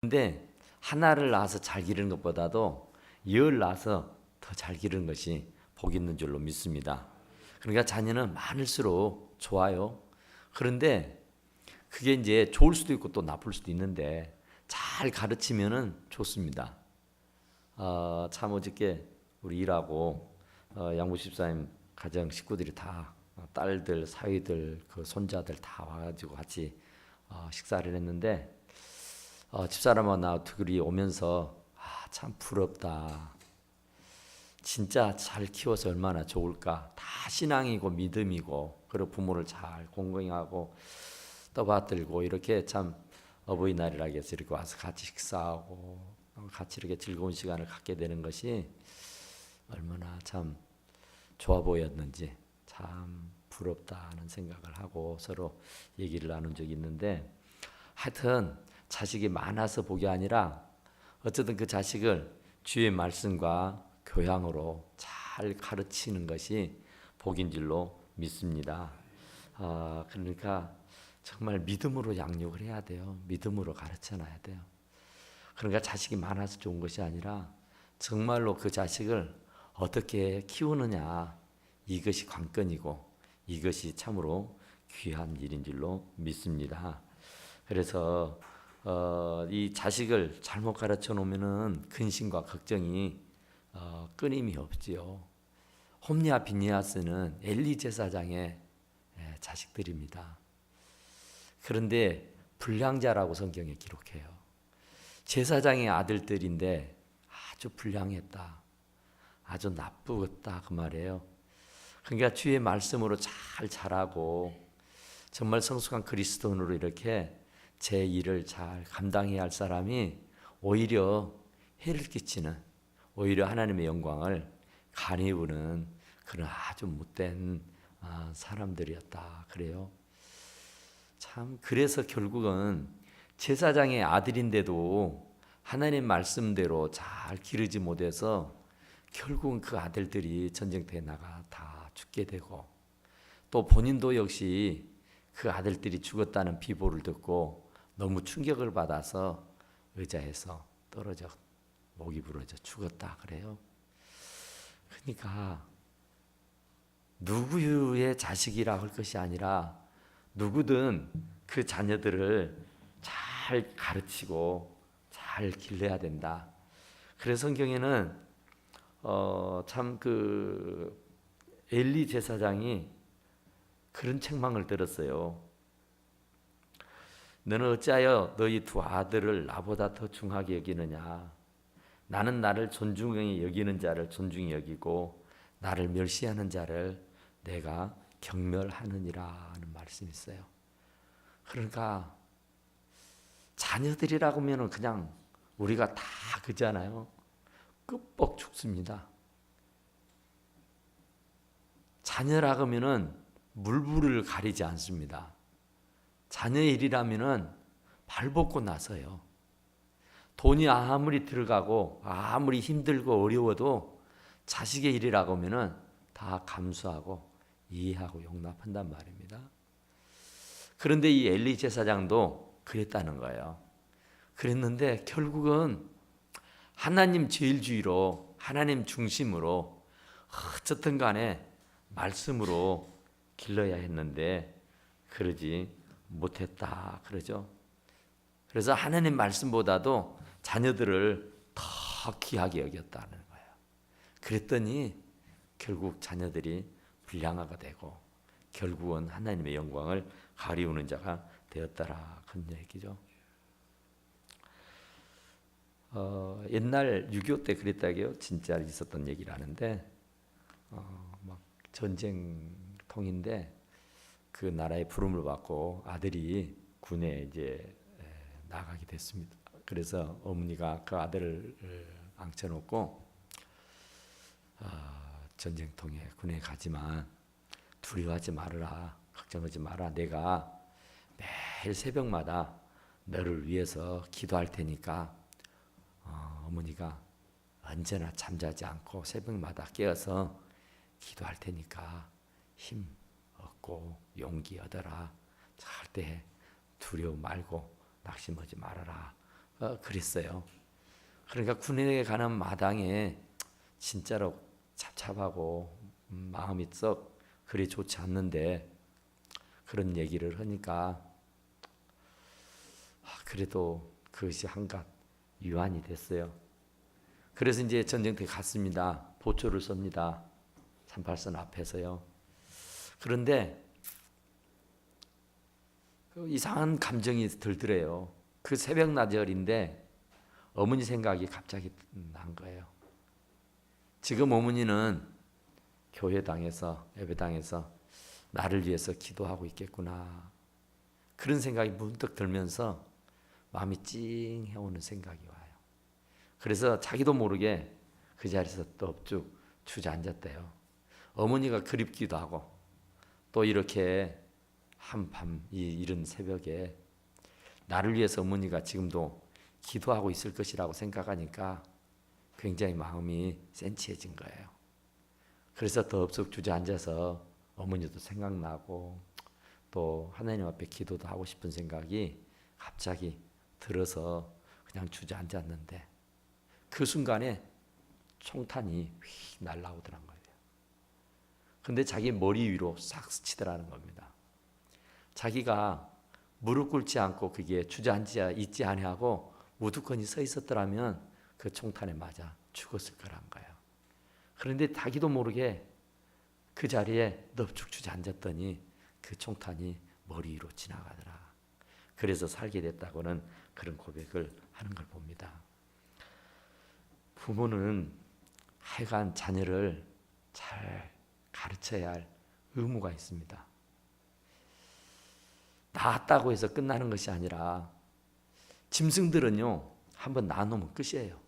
근데 하나를 낳아서 잘 기르는 것보다도 열 낳아서 더 잘 기르는 것이 복 있는 줄로 믿습니다. 그러니까 자녀는 많을수록 좋아요. 그런데 그게 이제 좋을 수도 있고 또 나쁠 수도 있는데 잘 가르치면은 좋습니다. 참 어저께 우리 일하고 양부 집사님 가정 식구들이 다 딸들, 사위들, 그 손자들 다 와가지고 같이 식사를 했는데 집사람하고 나 둘이 오면서 참 부럽다. 진짜 잘 키워서 얼마나 좋을까. 다 신앙이고 믿음이고 그리고 부모를 잘 공경하고 떠받들고 이렇게 참 어버이날이라 해서 이렇게 와서 같이 식사하고 같이 이렇게 즐거운 시간을 갖게 되는 것이 얼마나 참 좋아 보였는지 참 부럽다 하는 생각을 하고 서로 얘기를 나눈 적이 있는데 하여튼 자식이 많아서 복이 아니라 어쨌든 그 자식을 주의 말씀과 교양으로 잘 가르치는 것이 복인 줄로 믿습니다. 그러니까 정말 믿음으로 양육을 해야 돼요. 믿음으로 가르쳐놔야 돼요. 그러니까 자식이 많아서 좋은 것이 아니라 정말로 그 자식을 어떻게 키우느냐 이것이 관건이고 이것이 참으로 귀한 일인 줄로 믿습니다. 그래서 이 자식을 잘못 가르쳐 놓으면은 근심과 걱정이 끊임이 없지요. 홈리아 비니아스는 엘리 제사장의 자식들입니다. 그런데 불량자라고 성경에 기록해요. 제사장의 아들들인데 아주 불량했다. 아주 나쁘겠다 그 말이에요. 그러니까 주의 말씀으로 잘 자라고 정말 성숙한 그리스도인으로 이렇게 제 일을 잘 감당해야 할 사람이 오히려 해를 끼치는 오히려 하나님의 영광을 가리우는 그런 아주 못된 사람들이었다 그래요. 참 그래서 결국은 제사장의 아들인데도 하나님 말씀대로 잘 기르지 못해서 결국은 그 아들들이 전쟁터에 나가 다 죽게 되고 또 본인도 역시 그 아들들이 죽었다는 비보를 듣고 너무 충격을 받아서 의자에서 떨어져 목이 부러져 죽었다 그래요. 그러니까 누구의 자식이라 할 것이 아니라 누구든 그 자녀들을 잘 가르치고 잘 길러야 된다. 그래서 성경에는 참 그 엘리 제사장이 그런 책망을 들었어요. 너는 어찌하여 너희 두 아들을 나보다 더 중하게 여기느냐. 나는 나를 존중히 여기는 자를 존중히 여기고 나를 멸시하는 자를 내가 경멸하느니라 하는 말씀이 있어요. 그러니까 자녀들이라고 하면 그냥 우리가 다 그잖아요. 끝복 죽습니다. 자녀라고 하면 물불을 가리지 않습니다. 자녀의 일이라면 발벗고 나서요. 돈이 아무리 들어가고 아무리 힘들고 어려워도 자식의 일이라고 하면 다 감수하고 이해하고 용납한단 말입니다. 그런데 이 엘리 제사장도 그랬다는 거예요. 그랬는데 결국은 하나님 제일주의로 하나님 중심으로 어쨌든 간에 말씀으로 길러야 했는데 그러지 못했다 그러죠. 그래서 하나님 말씀보다도 자녀들을 더 귀하게 여겼다는 거예요. 그랬더니 결국 자녀들이 불량화가 되고 결국은 하나님의 영광을 가리우는 자가 되었더라 그런 얘기죠. 옛날 6.25 때 그랬다고요. 진짜 있었던 얘기를 하는데 막 전쟁통인데 그 나라의 부름을 받고 아들이 군에 이제 나가게 됐습니다. 그래서 어머니가 그 아들을 앉혀놓고 전쟁통에 군에 가지만 두려워하지 말아라. 걱정하지 마라. 내가 매일 새벽마다 너를 위해서 기도할 테니까 어머니가 언제나 잠자지 않고 새벽마다 깨어서 기도할 테니까 힘 얻고 용기 얻어라. 잘 때 두려워 말고 낙심하지 말아라. 그랬어요. 그러니까 군에 가는 마당에 진짜로 잡잡하고 마음이 썩 그리 좋지 않는데 그런 얘기를 하니까 그래도 그것이 한갓 유한이 됐어요. 그래서 이제 전쟁터에 갔습니다. 보초를 쏩니다. 38선 앞에서요. 그런데 이상한 감정이 들더래요. 그 새벽 낮절인데 어머니 생각이 갑자기 난 거예요. 지금 어머니는 교회당에서 예배당에서 나를 위해서 기도하고 있겠구나. 그런 생각이 문득 들면서 마음이 찡해오는 생각이 와요. 그래서 자기도 모르게 그 자리에서 떱쭉 주저앉았대요. 어머니가 그립기도 하고 또 이렇게 한밤 이른 새벽에 나를 위해서 어머니가 지금도 기도하고 있을 것이라고 생각하니까 굉장히 마음이 센치해진 거예요. 그래서 덥석 주저앉아서 어머니도 생각나고 또 하나님 앞에 기도도 하고 싶은 생각이 갑자기 들어서 그냥 주저앉았는데 그 순간에 총탄이 휙 날아오더란 거예요. 근데 자기 머리 위로 싹 스치더라는 겁니다. 자기가 무릎 꿇지 않고 그게 주저앉아 있지 아니하고 우두커니 서 있었더라면 그 총탄에 맞아 죽었을 거란 거예요. 그런데 자기도 모르게 그 자리에 넙죽 주저앉았더니 그 총탄이 머리 위로 지나가더라. 그래서 살게 됐다고는 그런 고백을 하는 걸 봅니다. 부모는 하여간 자녀를 잘 가르쳐야 할 의무가 있습니다. 낳았다고 해서 끝나는 것이 아니라 짐승들은요 한번 낳아놓으면 끝이에요.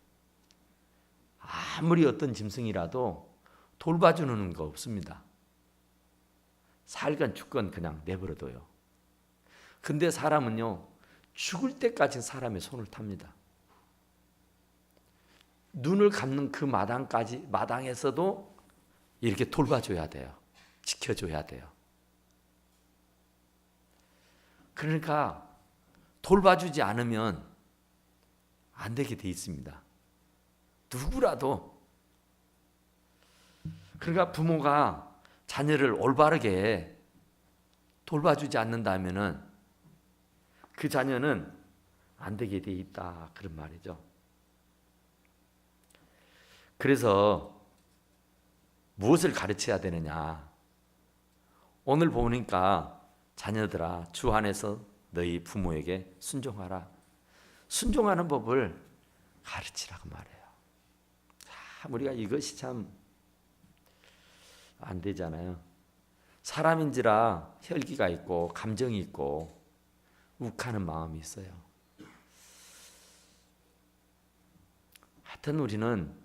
아무리 어떤 짐승이라도 돌봐주는 거 없습니다. 살건 죽건 그냥 내버려둬요. 근데 사람은요 죽을 때까지 사람의 손을 탑니다. 눈을 감는 그 마당에서도 이렇게 돌봐줘야 돼요. 지켜줘야 돼요. 그러니까 돌봐주지 않으면 안 되게 돼 있습니다. 누구라도. 그러니까 부모가 자녀를 올바르게 돌봐주지 않는다면은 그 자녀는 안 되게 돼 있다 그런 말이죠. 그래서 무엇을 가르쳐야 되느냐? 오늘 보니까 자녀들아 주 안에서 너희 부모에게 순종하라. 순종하는 법을 가르치라고 말해요. 참 우리가 이것이 참 안 되잖아요. 사람인지라 혈기가 있고 감정이 있고 욱하는 마음이 있어요. 하여튼 우리는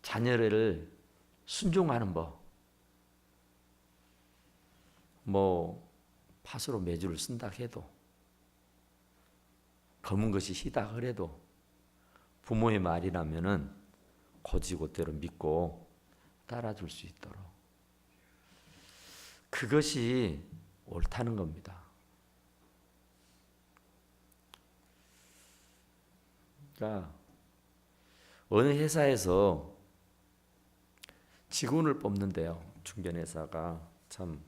자녀를 순종하는 법, 팥으로 매주를 쓴다 해도 검은 것이 희다 그래도 부모의 말이라면은 곧이곧대로 믿고 따라줄 수 있도록 그것이 옳다는 겁니다. 그러니까 어느 회사에서 직원을 뽑는데요. 중견회사가 참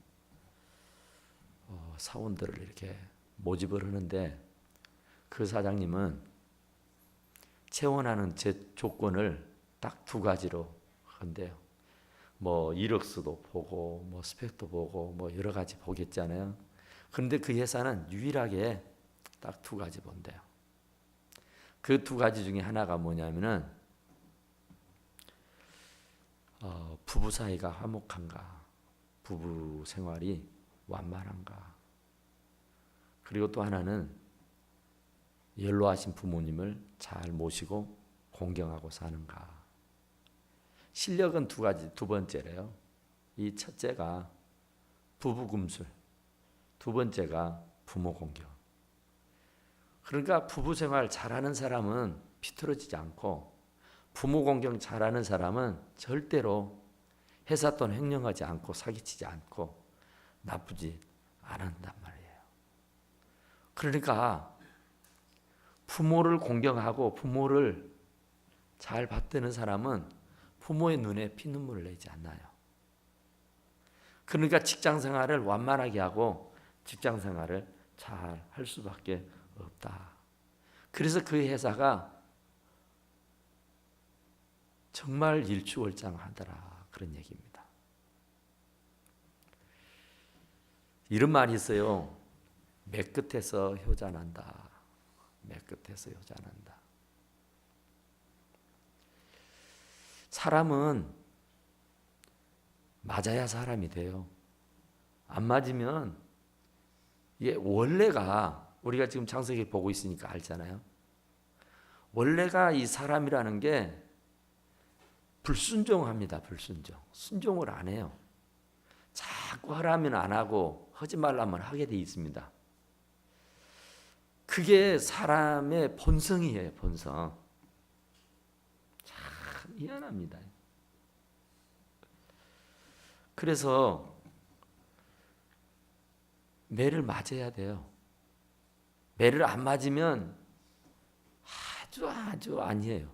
사원들을 이렇게 모집을 하는데 그 사장님은 채원하는 제 조건을 딱 두 가지로 한대요. 이력서도 보고 스펙도 보고 여러 가지 보겠잖아요. 그런데 그 회사는 유일하게 딱 두 가지 본대요. 그 두 가지 중에 하나가 뭐냐면은 부부 사이가 화목한가, 부부 생활이 완만한가, 그리고 또 하나는 연로하신 부모님을 잘 모시고 공경하고 사는가. 실력은 두 가지, 두 번째래요. 이 첫째가 부부 금술, 두 번째가 부모 공경. 그러니까 부부 생활 잘하는 사람은 비틀어지지 않고 부모 공경 잘하는 사람은 절대로 회사 돈 횡령하지 않고 사기치지 않고 나쁘지 않는단 말이에요. 그러니까 부모를 공경하고 부모를 잘 받드는 사람은 부모의 눈에 피눈물을 내지 않나요? 그러니까 직장 생활을 완만하게 하고 직장 생활을 잘 할 수밖에 없다. 그래서 그 회사가 정말 일취월장하더라, 그런 얘기입니다. 이런 말이 있어요. 매끝에서 효자 난다. 매끝에서 효자 난다. 사람은 맞아야 사람이 돼요. 안 맞으면 이게 원래가, 우리가 지금 창세기 보고 있으니까 알잖아요. 원래가 이 사람이라는 게 불순종합니다. 불순종. 순종을 안 해요. 자꾸 하라면 안 하고 하지 말라면 하게 돼 있습니다. 그게 사람의 본성이에요. 본성. 참 미안합니다. 그래서 매를 맞아야 돼요. 매를 안 맞으면 아주 아니에요.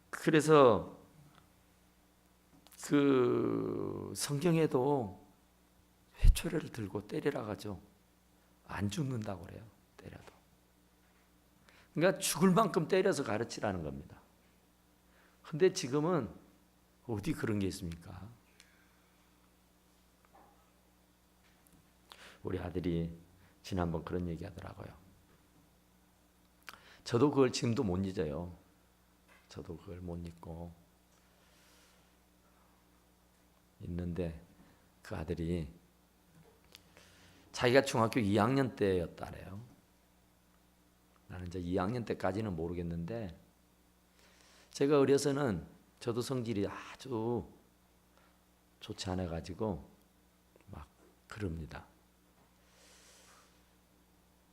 그래서 그 성경에도 회초리를 들고 때리라 가죠. 안 죽는다고 그래요. 때려도. 그러니까 죽을 만큼 때려서 가르치라는 겁니다. 근데 지금은 어디 그런 게 있습니까? 우리 아들이 지난번 그런 얘기 하더라고요. 저도 그걸 지금도 못 잊어요. 저도 그걸 못 잊고 있는데, 그 아들이 자기가 중학교 2학년 때였다래요. 나는 이제 2학년 때까지는 모르겠는데, 제가 어려서는 저도 성질이 아주 좋지 않아 가지고 막 그럽니다.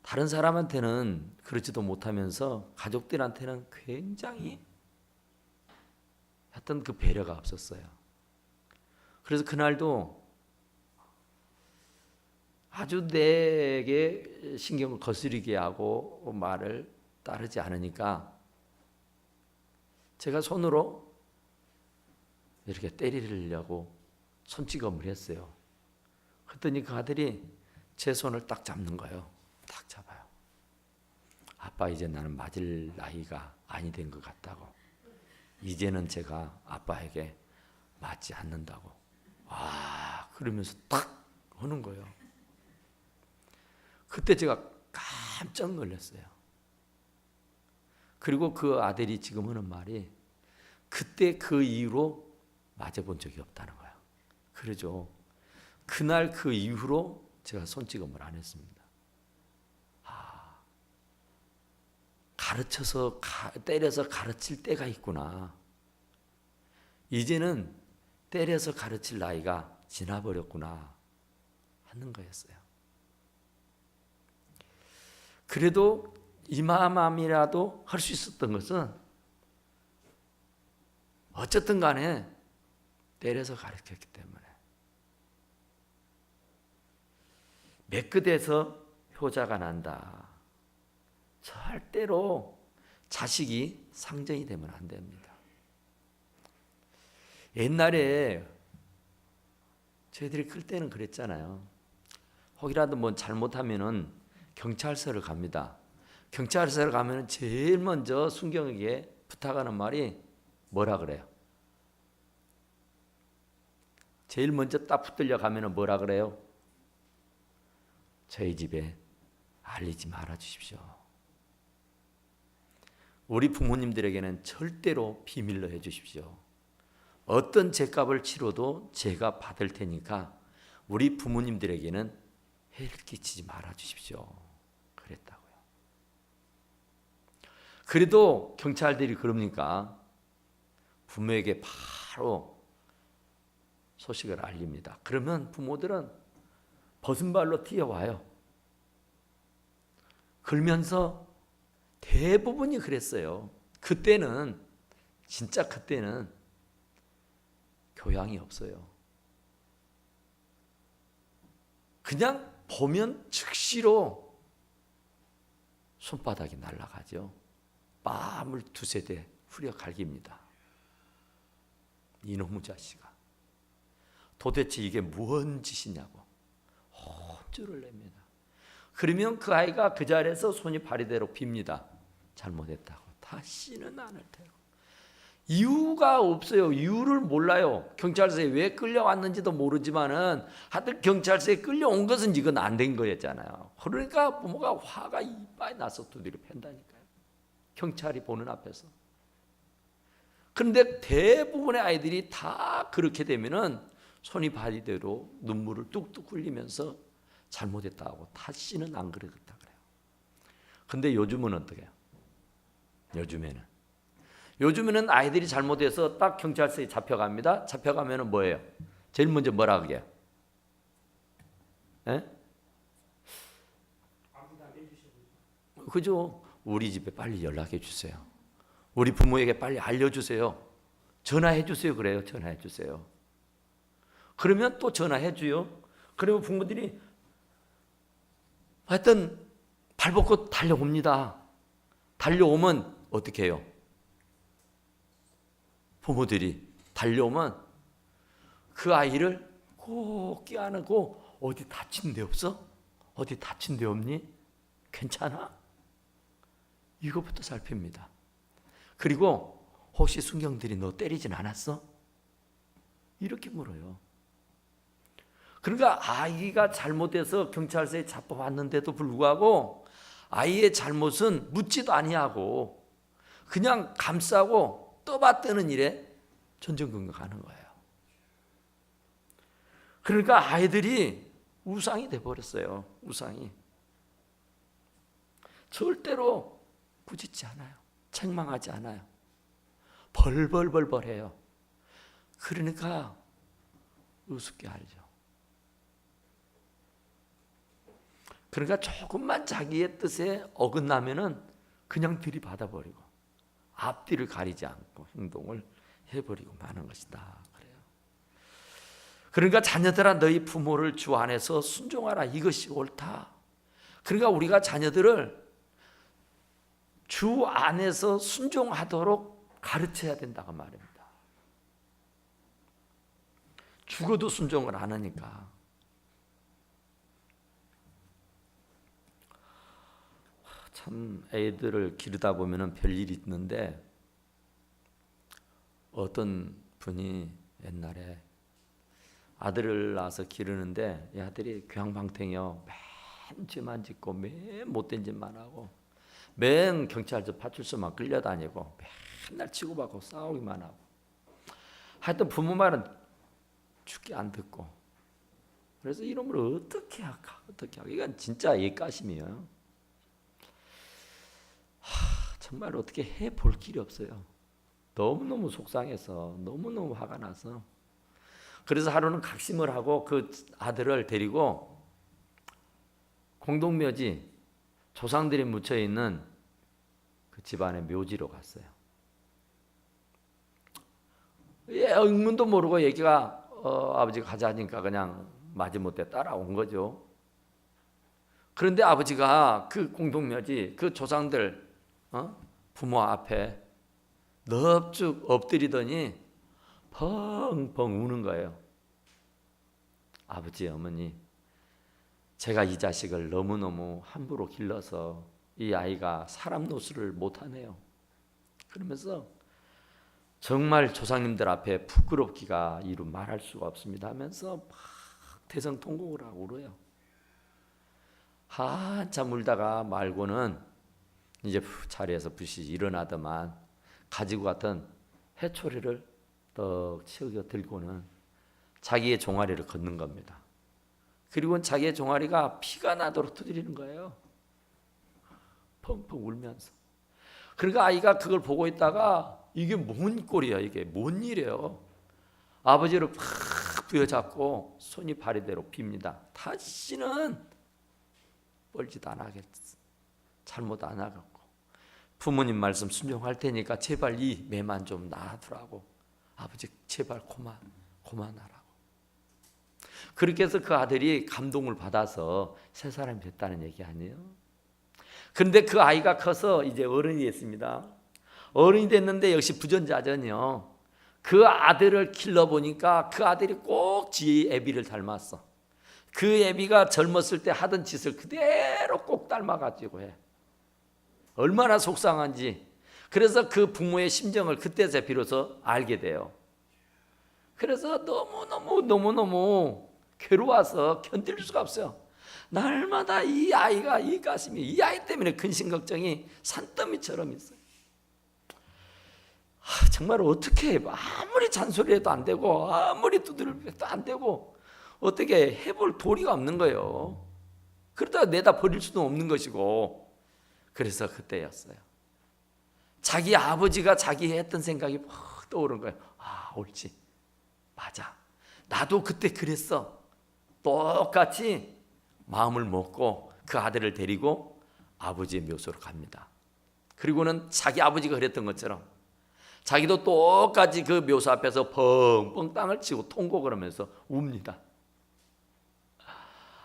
다른 사람한테는 그렇지도 못하면서 가족들한테는 굉장히 하여튼 그 배려가 없었어요. 그래서 그날도 아주 내게 신경을 거스리게 하고 말을 따르지 않으니까 제가 손으로 이렇게 때리려고 손찌검을 했어요. 그랬더니 그 아들이 제 손을 딱 잡는 거예요. 딱 잡아요. 아빠, 이제 나는 맞을 나이가 아니 된 것 같다고. 이제는 제가 아빠에게 맞지 않는다고. 그러면서 딱 하는 거예요. 그때 제가 깜짝 놀랐어요. 그리고 그 아들이 지금 하는 말이, 그때 그 이후로 맞아본 적이 없다는 거예요. 그러죠. 그날 그 이후로 제가 손찌검을 안 했습니다. 가르쳐서 때려서 가르칠 때가 있구나. 이제는 때려서 가르칠 나이가 지나버렸구나 하는 거였어요. 그래도 이마음이라도 할 수 있었던 것은 어쨌든 간에 때려서 가르쳤기 때문에. 매끝에서 효자가 난다. 절대로 자식이 상정이 되면 안 됩니다. 옛날에 저희들이 클 때는 그랬잖아요. 혹이라도 뭐 잘못하면은 경찰서를 갑니다. 경찰서를 가면은 제일 먼저 순경에게 부탁하는 말이 뭐라 그래요? 제일 먼저 딱 붙들려 가면은 뭐라 그래요? 저희 집에 알리지 말아 주십시오. 우리 부모님들에게는 절대로 비밀로 해 주십시오. 어떤 죄값을 치러도 제가 받을 테니까 우리 부모님들에게는 해를 끼치지 말아 주십시오. 그랬다고요. 그래도 경찰들이 그럽니까? 부모에게 바로 소식을 알립니다. 그러면 부모들은 벗은 발로 뛰어와요. 그러면서 대부분이 그랬어요. 그때는, 진짜 그때는 교양이 없어요. 그냥 보면 즉시로 손바닥이 날아가죠. 뺨을 두세 대 후려 갈깁니다. 이놈의 자식아, 도대체 이게 뭔 짓이냐고 혼쭐을 냅니다. 그러면 그 아이가 그 자리에서 손이 발이대로 빕니다. 잘못했다고. 다시는 안 할 테고. 이유가 없어요. 이유를 몰라요. 경찰서에 왜 끌려왔는지도 모르지만은 하여튼 경찰서에 끌려온 것은 이건 안 된 거였잖아요. 그러니까 부모가 화가 이빨 나서 두드려 팬다니까요. 경찰이 보는 앞에서. 그런데 대부분의 아이들이 다 그렇게 되면은 손이 발이대로 눈물을 뚝뚝 흘리면서 잘못했다고 다시는 안 그러겠다 그래요. 근데 요즘은 어떻게 해요? 요즘에는 아이들이 잘못해서 딱 경찰서에 잡혀갑니다. 잡혀가면은 뭐예요? 제일 먼저 뭐라 그래요? 그죠? 우리 집에 빨리 연락해 주세요. 우리 부모에게 빨리 알려주세요. 전화해 주세요. 그래요. 전화해 주세요. 그러면 또 전화해 줘요. 그러면 부모들이 하여튼 발벗고 달려옵니다. 달려오면 어떻게 해요? 부모들이 달려오면 그 아이를 꼭 껴안고 어디 다친 데 없어? 어디 다친 데 없니? 괜찮아? 이것부터 살핍니다. 그리고 혹시 순경들이 너 때리진 않았어? 이렇게 물어요. 그러니까 아이가 잘못해서 경찰서에 잡혀왔는데도 불구하고 아이의 잘못은 묻지도 아니하고 그냥 감싸고 떠받드는 일에 전전긍긍하는 거예요. 그러니까 아이들이 우상이 돼버렸어요. 우상이. 절대로 부짖지 않아요. 책망하지 않아요. 벌벌벌벌해요. 그러니까 우습게 알죠. 그러니까 조금만 자기의 뜻에 어긋나면은 그냥 들이받아버리고 앞뒤를 가리지 않고 행동을 해버리고 마는 것이다. 그래요. 그러니까 자녀들아 너희 부모를 주 안에서 순종하라. 이것이 옳다. 그러니까 우리가 자녀들을 주 안에서 순종하도록 가르쳐야 된다고 말입니다. 죽어도 순종을 안 하니까. 참 애들을 기르다 보면은 별일이 있는데 어떤 분이 옛날에 아들을 낳아서 기르는데 이 아들이 교양방탱이요. 맨 죄만 짓고 맨 못된 짓만 하고 맨 경찰서 파출소만 끌려다니고 맨날 치고받고 싸우기만 하고 하여튼 부모 말은 죽게 안 듣고 그래서 이놈을 어떻게 할까? 이건 진짜 예가심이에요. 정말 어떻게 해볼 길이 없어요. 너무너무 속상해서 너무너무 화가 나서 그래서 하루는 각심을 하고 그 아들을 데리고 공동묘지 조상들이 묻혀있는 그 집안의 묘지로 갔어요. 의문도 모르고 얘기가 아버지가 가자니까 그냥 마지못해 따라온 거죠. 그런데 아버지가 그 공동묘지 그 조상들 부모 앞에 넙죽 엎드리더니 펑펑 우는 거예요. 아버지 어머니 제가 이 자식을 너무너무 함부로 길러서 이 아이가 사람 노릇을 못하네요. 그러면서 정말 조상님들 앞에 부끄럽기가 이루 말할 수가 없습니다 하면서 막 대성통곡을 하고 울어요. 한참 울다가 말고는 이제 자리에서 부시시 일어나더만 가지고 갔던 해초리를 떡 치우겨 들고는 자기의 종아리를 걷는 겁니다. 그리고 자기의 종아리가 피가 나도록 두드리는 거예요. 펑펑 울면서. 그러니까 아이가 그걸 보고 있다가 이게 뭔 꼴이야, 이게 뭔 일이에요. 아버지를 팍 부여잡고 손이 발이대로 빕니다. 다시는 뻘짓 안 하겠어. 잘못 안 하겠고 부모님 말씀 순종할 테니까 제발 이 매만 좀 놔두라고. 아버지 제발 그만하라고. 그렇게 해서 그 아들이 감동을 받아서 새 사람이 됐다는 얘기 아니에요? 그런데 그 아이가 커서 이제 어른이 됐습니다. 어른이 됐는데 역시 부전자전이요. 그 아들을 길러보니까 그 아들이 꼭 지 애비를 닮았어. 그 애비가 젊었을 때 하던 짓을 그대로 꼭 닮아가지고 해. 얼마나 속상한지. 그래서 그 부모의 심정을 그때서 비로소 알게 돼요. 그래서 너무너무 괴로워서 견딜 수가 없어요. 날마다 이 아이가 이 가슴이 이 아이 때문에 근심 걱정이 산더미처럼 있어요. 정말 어떻게 아무리 잔소리해도 안 되고 아무리 두드려도 안 되고 어떻게 해볼 도리가 없는 거예요. 그러다가 내다 버릴 수도 없는 것이고. 그래서 그때였어요. 자기 아버지가 자기 했던 생각이 막 떠오른 거예요. 아, 옳지. 맞아. 나도 그때 그랬어. 똑같이 마음을 먹고 그 아들을 데리고 아버지의 묘소로 갑니다. 그리고는 자기 아버지가 그랬던 것처럼 자기도 똑같이 그 묘소 앞에서 펑펑 땅을 치고 통곡을 하면서 웁니다.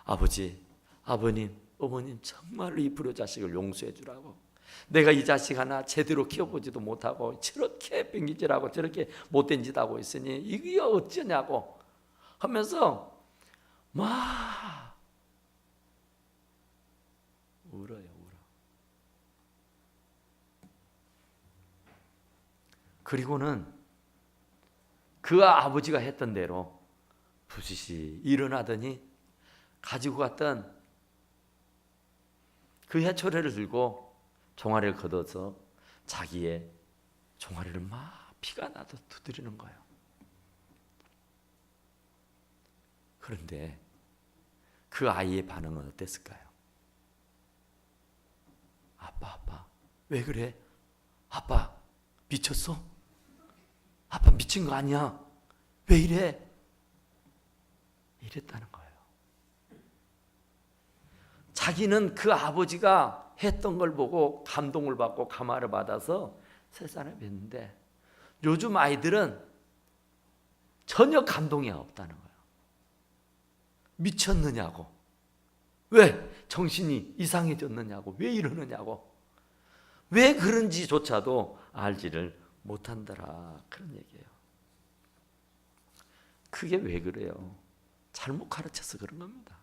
아버지, 아버님, 어머님 정말로 이 불효자식을 용서해 주라고. 내가 이 자식 하나 제대로 키워보지도 못하고 저렇게 빙기질하고 저렇게 못된 짓 하고 있으니 이게 어쩌냐고 하면서 막 울어요, 울어. 그리고는 그 아버지가 했던 대로 부시시 일어나더니 가지고 갔던 그 해초리를 들고 종아리를 걷어서 자기의 종아리를 막 피가 나도 두드리는 거예요. 그런데 그 아이의 반응은 어땠을까요? 아빠, 왜 그래? 아빠, 미쳤어? 아빠 미친 거 아니야? 왜 이래? 이랬다는 거예요. 자기는 그 아버지가 했던 걸 보고 감동을 받고 감화를 받아서 새 사람이 됐는데 요즘 아이들은 전혀 감동이 없다는 거예요. 미쳤느냐고. 왜? 정신이 이상해졌느냐고. 왜 이러느냐고. 왜 그런지조차도 알지를 못한다라. 그런 얘기예요. 그게 왜 그래요? 잘못 가르쳐서 그런 겁니다.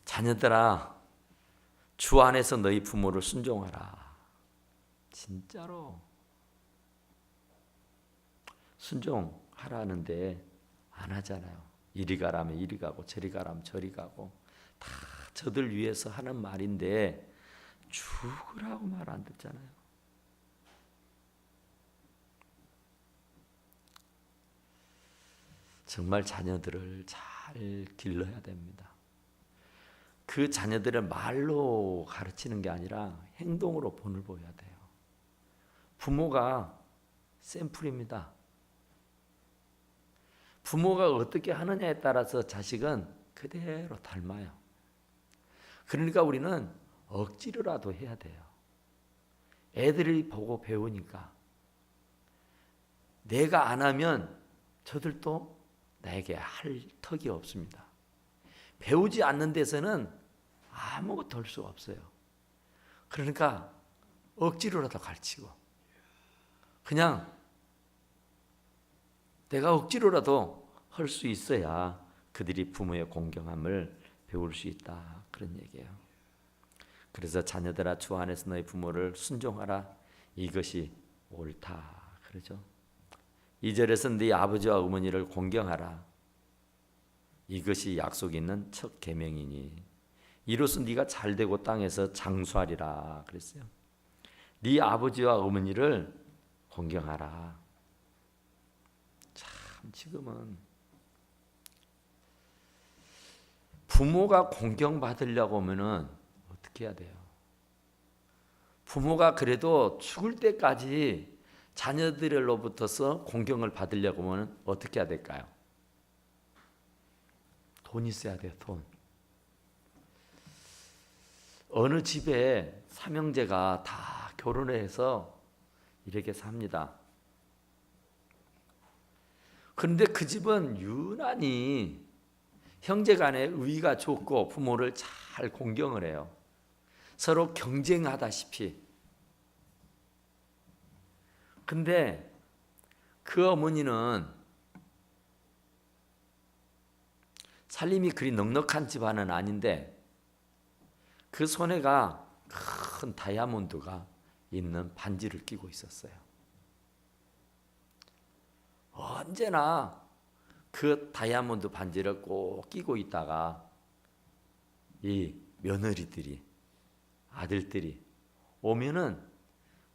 자녀들아, 주 안에서 너희 부모를 순종하라. 진짜로 순종하라는데 안 하잖아요. 이리 가라면 이리 가고 저리 가라면 저리 가고 다 저들 위해서 하는 말인데 죽으라고 말 안 듣잖아요. 정말 자녀들을 잘 길러야 됩니다. 그 자녀들을 말로 가르치는 게 아니라 행동으로 본을 보여야 돼요. 부모가 샘플입니다. 부모가 어떻게 하느냐에 따라서 자식은 그대로 닮아요. 그러니까 우리는 억지로라도 해야 돼요. 애들이 보고 배우니까. 내가 안 하면 저들도 나에게 할 턱이 없습니다. 배우지 않는 데서는 아무것도 할 수가 없어요. 그러니까 억지로라도 가르치고 그냥 내가 억지로라도 할 수 있어야 그들이 부모의 공경함을 배울 수 있다. 그런 얘기예요. 그래서 자녀들아 주 안에서 너희 부모를 순종하라. 이것이 옳다. 그러죠. 2절에서 네 아버지와 어머니를 공경하라. 이것이 약속 있는 첫 계명이니 이로써 네가 잘되고 땅에서 장수하리라 그랬어요. 네 아버지와 어머니를 공경하라. 참 지금은 부모가 공경받으려고 하면은 어떻게 해야 돼요? 부모가 그래도 죽을 때까지 자녀들로부터서 공경을 받으려고 하면 어떻게 해야 될까요? 돈 있어야 돼요. 돈. 어느 집에 삼형제가 다 결혼을 해서 이렇게 삽니다. 그런데 그 집은 유난히 형제간의 의가 좋고 부모를 잘 공경을 해요. 서로 경쟁하다시피. 근데 그 어머니는 살림이 그리 넉넉한 집안은 아닌데 그 손에가 큰 다이아몬드가 있는 반지를 끼고 있었어요. 언제나 그 다이아몬드 반지를 꼭 끼고 있다가 이 며느리들이, 아들들이 오면은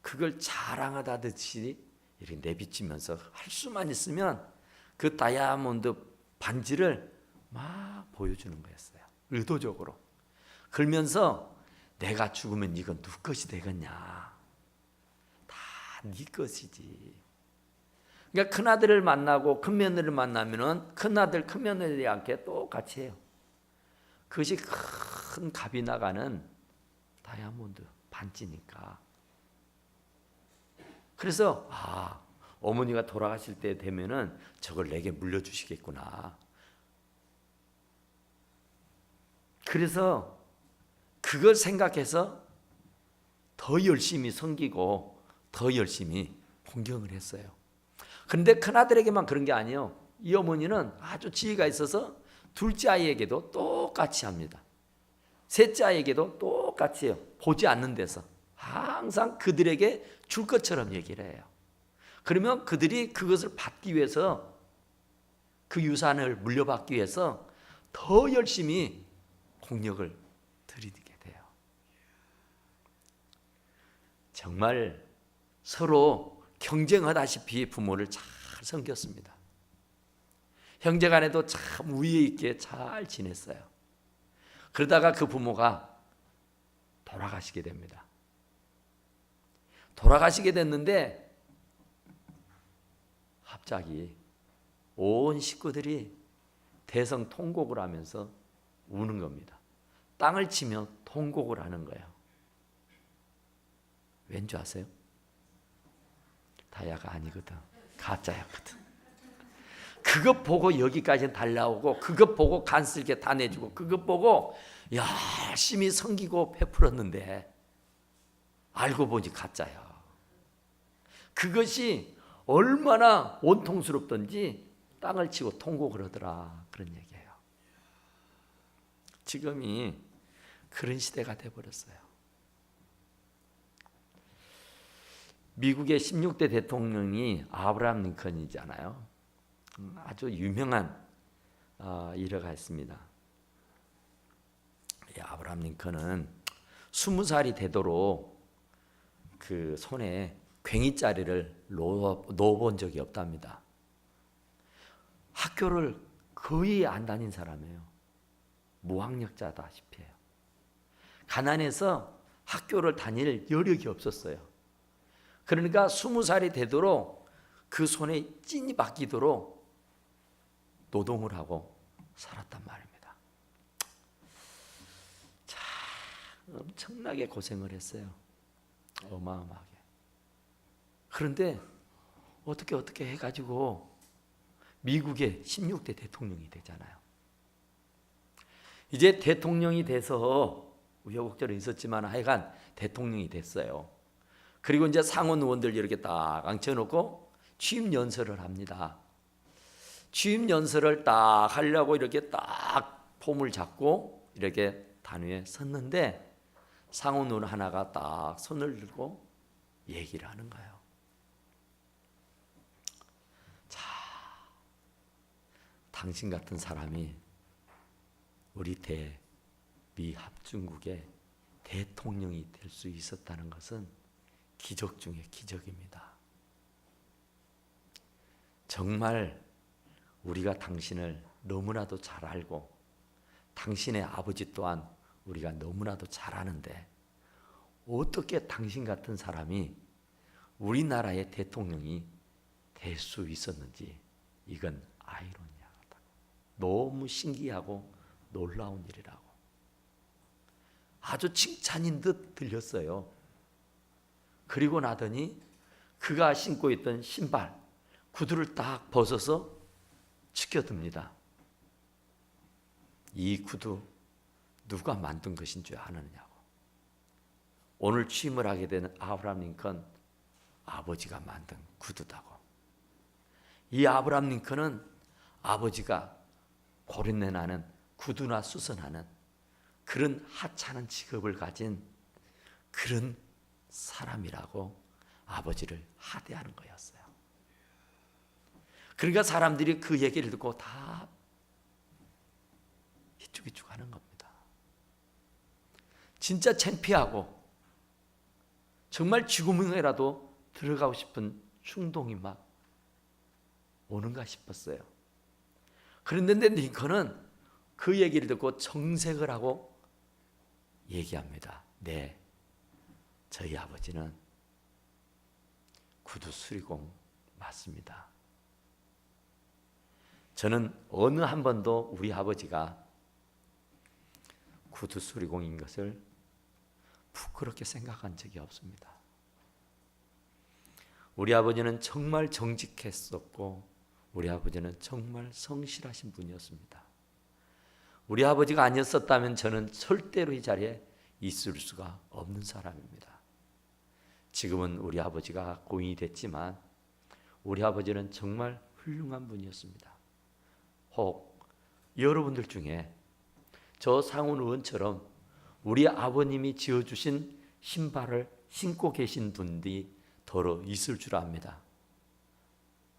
그걸 자랑하다듯이 이렇게 내비치면서 할 수만 있으면 그 다이아몬드 반지를 막 보여주는 거였어요. 의도적으로. 그러면서 내가 죽으면 이건 누구 것이 되겠냐. 다 네 것이지. 그러니까 큰아들을 만나고 큰며느리를 만나면은 큰아들, 큰며느리한테 똑같이 해요. 그것이 큰 값이 나가는 다이아몬드 반지니까. 그래서 어머니가 돌아가실 때 되면은 저걸 내게 물려주시겠구나. 그래서 그걸 생각해서 더 열심히 섬기고 더 열심히 공경을 했어요. 그런데 큰아들에게만 그런 게 아니에요. 이 어머니는 아주 지혜가 있어서 둘째 아이에게도 똑같이 합니다. 셋째 아이에게도 똑같이 해요. 보지 않는 데서 항상 그들에게 줄 것처럼 얘기를 해요. 그러면 그들이 그것을 받기 위해서, 그 유산을 물려받기 위해서 더 열심히 공력을 들이게 돼요. 정말 서로 경쟁하다시피 부모를 잘 섬겼습니다. 형제간에도 참 우애 있게 잘 지냈어요. 그러다가 그 부모가 돌아가시게 됩니다. 돌아가시게 됐는데 갑자기 온 식구들이 대성통곡을 하면서 우는 겁니다. 땅을 치며 통곡을 하는 거예요. 왠지 아세요? 다야가 아니거든. 가짜였거든. 그것 보고 여기까지 달려오고, 그것 보고 간쓸게 다 내주고, 그것 보고 열심히 섬기고 베풀었는데 알고 보니 가짜야. 그것이 얼마나 원통스럽던지 땅을 치고 통곡을 하더라. 그런 얘기예요. 지금이 그런 시대가 돼버렸어요. 미국의 16대 대통령이 아브라함 링컨이잖아요. 아주 유명한 일화가 있습니다. 아브라함 링컨은 20살이 되도록 그 손에 괭이자리를 놓아본 적이 없답니다. 학교를 거의 안 다닌 사람이에요. 무학력자다시피 해요. 가난해서 학교를 다닐 여력이 없었어요. 그러니까 20살이 되도록 그 손에 찐이 박히도록 노동을 하고 살았단 말입니다. 참 엄청나게 고생을 했어요. 어마어마하게. 그런데 어떻게 해가지고 미국의 16대 대통령이 되잖아요. 이제 대통령이 돼서 우여곡절이 있었지만 하여간 대통령이 됐어요. 그리고 이제 상원 의원들 이렇게 딱 앉혀놓고 취임 연설을 합니다. 취임 연설을 딱 하려고 이렇게 딱 폼을 잡고 이렇게 단위에 섰는데 상원 의원 하나가 딱 손을 들고 얘기를 하는 거예요. 자, 당신 같은 사람이 우리 대미 합중국의 대통령이 될 수 있었다는 것은 기적 중에 기적입니다. 정말 우리가 당신을 너무나도 잘 알고 당신의 아버지 또한 우리가 너무나도 잘 아는데 어떻게 당신 같은 사람이 우리나라의 대통령이 될 수 있었는지 이건 아이러니하다. 너무 신기하고 놀라운 일이라고. 아주 칭찬인 듯 들렸어요. 그리고 나더니 그가 신고 있던 신발, 구두를 딱 벗어서 지켜듭니다. 이 구두 누가 만든 것인 줄 아느냐고. 오늘 취임을 하게 되는 아브라함 링컨 아버지가 만든 구두다고. 이 아브라함 링컨은 아버지가 고린내 나는 구두나 수선하는 그런 하찮은 직업을 가진 그런 사람이라고 아버지를 하대하는 거였어요. 그러니까 사람들이 그 얘기를 듣고 다 이쪽이쪽 하는 겁니다. 진짜 창피하고 정말 쥐구멍이라도 들어가고 싶은 충동이 막 오는가 싶었어요. 그런데 링컨은 그 얘기를 듣고 정색을 하고 얘기합니다. 네, 저희 아버지는 구두 수리공 맞습니다. 저는 어느 한 번도 우리 아버지가 구두 수리공인 것을 부끄럽게 생각한 적이 없습니다. 우리 아버지는 정말 정직했었고 우리 아버지는 정말 성실하신 분이었습니다. 우리 아버지가 아니었었다면 저는 절대로 이 자리에 있을 수가 없는 사람입니다. 지금은 우리 아버지가 고인이 됐지만 우리 아버지는 정말 훌륭한 분이었습니다. 혹 여러분들 중에 저 상훈 의원처럼 우리 아버님이 지어주신 신발을 신고 계신 분들이 더러 있을 줄 압니다.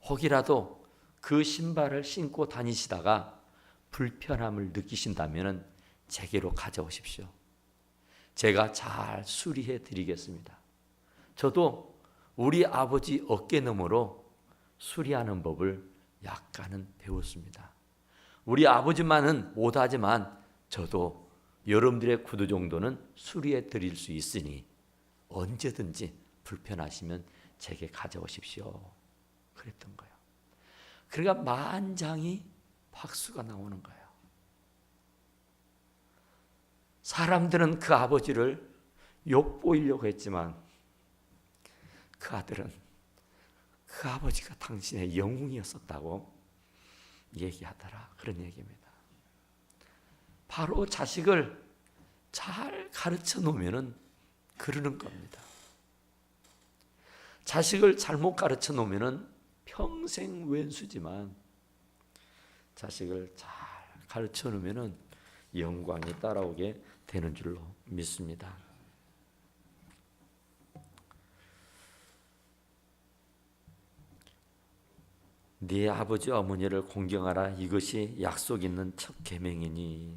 혹이라도 그 신발을 신고 다니시다가 불편함을 느끼신다면 제게로 가져오십시오. 제가 잘 수리해 드리겠습니다. 저도 우리 아버지 어깨너머로 수리하는 법을 약간은 배웠습니다. 우리 아버지만은 못하지만 저도 여러분들의 구두 정도는 수리해 드릴 수 있으니 언제든지 불편하시면 제게 가져오십시오. 그랬던 거예요. 그러니까 만장이 박수가 나오는 거예요. 사람들은 그 아버지를 욕보이려고 했지만 그 아들은 그 아버지가 당신의 영웅이었었다고 얘기하더라. 그런 얘기입니다. 바로 자식을 잘 가르쳐 놓으면 그러는 겁니다. 자식을 잘못 가르쳐 놓으면 평생 왼수지만 자식을 잘 가르쳐 놓으면 영광이 따라오게 되는 줄로 믿습니다. 네 아버지 어머니를 공경하라. 이것이 약속 있는 첫 계명이니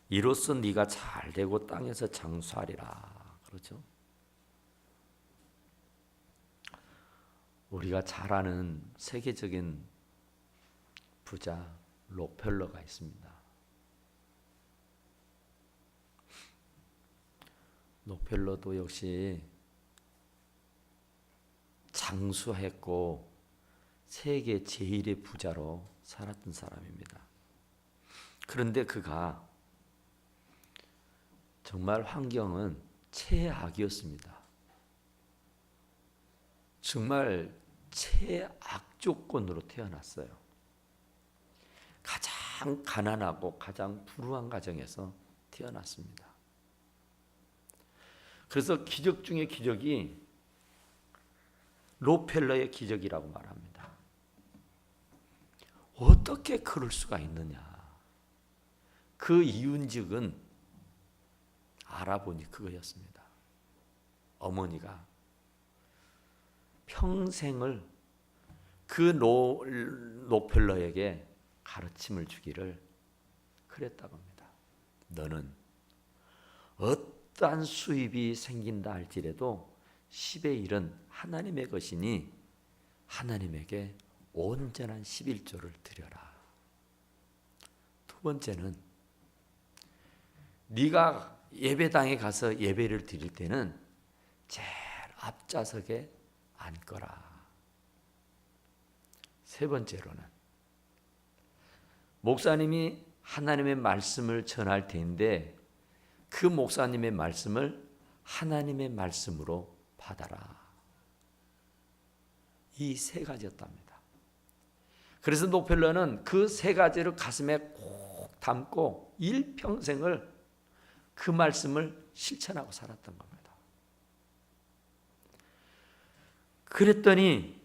이로써 네가 잘 되고 땅에서 장수하리라. 그렇죠? 우리가 잘 아는 세계적인 부자 록펠러가 있습니다. 록펠러도 역시 장수했고 세계 제1의 부자로 살았던 사람입니다. 그런데 그가 정말 환경은 최악이었습니다. 정말 최악 조건으로 태어났어요. 가장 가난하고 가장 불우한 가정에서 태어났습니다. 그래서 기적 중에 기적이 록펠러의 기적이라고 말합니다. 어떻게 그럴 수가 있느냐? 그 이유인즉은 알아보니 그거였습니다. 어머니가 평생을 그 록펠러에게 가르침을 주기를 그랬다고 합니다. 너는 어떠한 수입이 생긴다 할지라도 10의 1은 하나님의 것이니 하나님에게 온전한 11조를 드려라. 두 번째는 네가 예배당에 가서 예배를 드릴 때는 제일 앞좌석에 앉거라. 세 번째로는 목사님이 하나님의 말씀을 전할 텐데 그 목사님의 말씀을 하나님의 말씀으로 받아라. 이 세 가지였답니다. 그래서 노펠러는 그 세 가지를 가슴에 꼭 담고 일평생을 그 말씀을 실천하고 살았던 겁니다. 그랬더니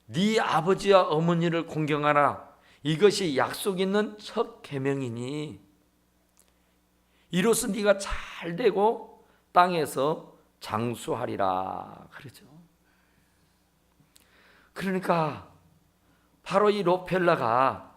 네 아버지와 어머니를 공경하라. 이것이 약속 있는 첫 계명이니 이로써 네가 잘 되고 땅에서 장수하리라 그러죠. 그러니까 바로 이 록펠러가